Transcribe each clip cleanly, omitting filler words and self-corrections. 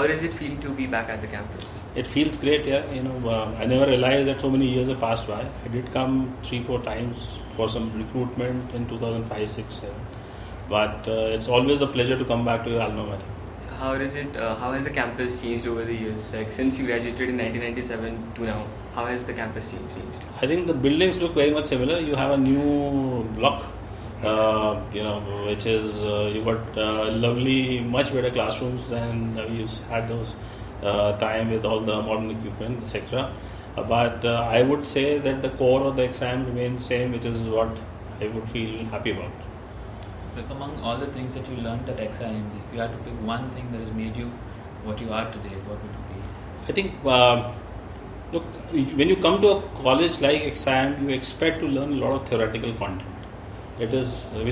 does it feel to be back at the campus? It feels great, yeah. I never realized that so many years have passed by. I did come 3-4 times for some recruitment in 2005, 6, 7. But it's always a pleasure to come back to your alma mater. So how has the campus changed over the years? Like since you graduated in 1997 to now, how has the campus changed? I think the buildings look very much similar. You have a new block, which is you got lovely, much better classrooms than we had those time with all the modern equipment, etc. But I would say that the core of the exam remains same, which is what I would feel happy about. So if among all the things that you learned at HSIL, if you had to pick one thing that has made you what you are today, what would it be? I think, look, when you come to a college like HSIL, you expect to learn a lot of theoretical content. Which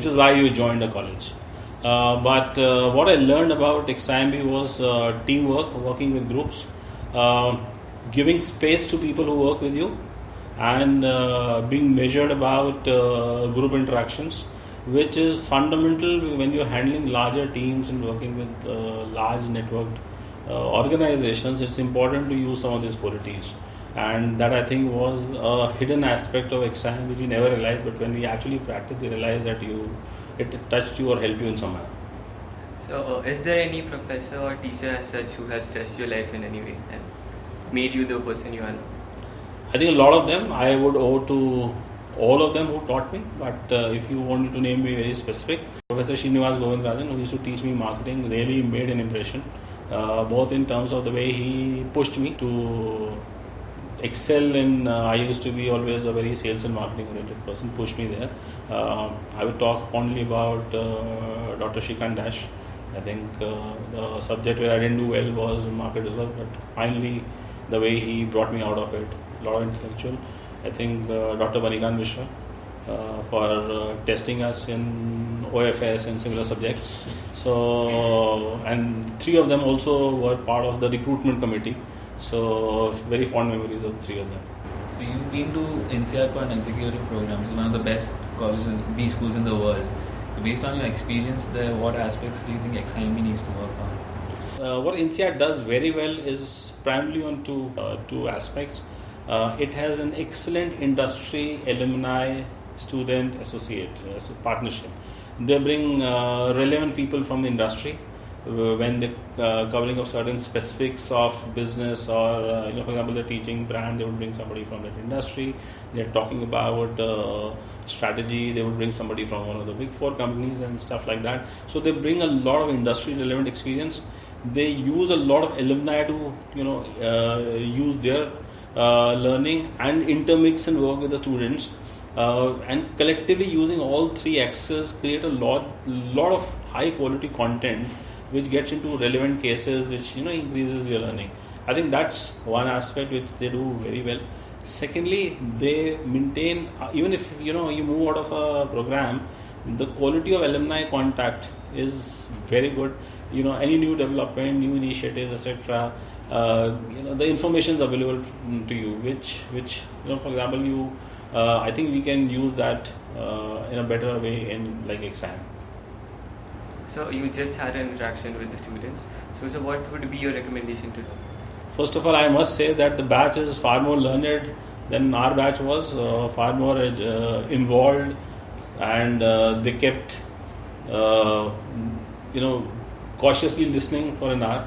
is why you joined a college. But what I learned about HSIL was teamwork, working with groups, giving space to people who work with you, and being measured about group interactions, which is fundamental when you're handling larger teams and working with large networked organizations. It's important to use some of these qualities, and that I think was a hidden aspect of exam which we never realized, but when we actually practiced, we realized that it touched you or helped you in some manner. So is there any professor or teacher as such who has touched your life in any way and made you the person you are now? I think a lot of them I would owe to all of them who taught me, but if you wanted to name me very specific, Professor Srinivas Govindarajan, who used to teach me marketing, really made an impression, both in terms of the way he pushed me to excel in, I used to be always a very sales and marketing oriented person, pushed me there. I would talk fondly about Dr. Shrikant Dash. I think the subject where I didn't do well was market research, but finally the way he brought me out of it, a lot of intellectual. I think Dr. Banikan Mishra for testing us in OFS and similar subjects. So, and 3 of them also were part of the recruitment committee. So, very fond memories of 3 of them. So, you've been to NCR for an executive program. It's one of the best colleges and B schools in the world. So, based on your experience there, what aspects do you think XIMB needs to work on? What NCR does very well is primarily on two aspects. It has an excellent industry alumni student associate partnership. They bring relevant people from the industry when they're covering of certain specifics of business, or for example, they're teaching brand, they would bring somebody from that industry. They're talking about strategy, they would bring somebody from one of the big 4 companies and stuff like that. So they bring a lot of industry relevant experience. They use a lot of alumni to use their learning and intermix and work with the students, and collectively using all 3 axes create a lot of high quality content which gets into relevant cases, which increases your learning. I think that's one aspect which they do very well. Secondly, they maintain, even if you move out of a program, the quality of alumni contact is very good. Any new development, new initiatives, etc. The information is available to you, which for example, I think we can use that in a better way in like exam. So you just had an interaction with the students. So what would be your recommendation to them? First of all, I must say that the batch is far more learned than our batch was, far more involved, and they kept cautiously listening for an hour.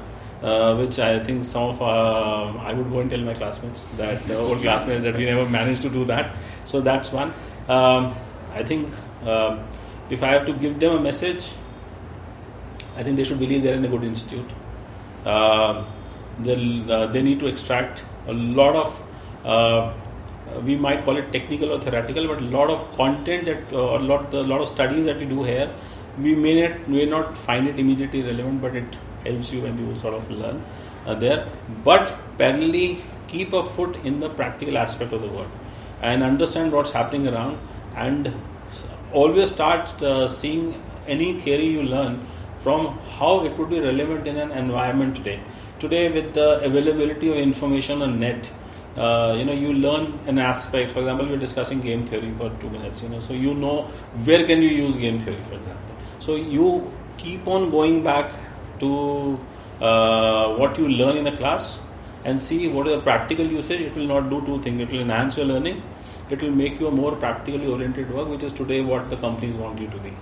Which I think some of I would go and tell my classmates, that old classmates, that we never managed to do that. So that's one. I think if I have to give them a message, I think they should believe they're in a good institute. They need to extract a lot of we might call it technical or theoretical, but a lot of content that a lot of studies that we do here, we may not find it immediately relevant, but it helps you when you sort of learn there. But parallelly, keep a foot in the practical aspect of the world and understand what's happening around, and always start seeing any theory you learn from how it would be relevant in an environment today. Today, with the availability of information on net, you learn an aspect. For example, we're discussing game theory for 2 minutes. So where can you use game theory, for example. So you keep on going back to what you learn in a class and see what is the practical usage. It will not do two things. It will enhance your learning. It will make you a more practically oriented work, which is today what the companies want you to be.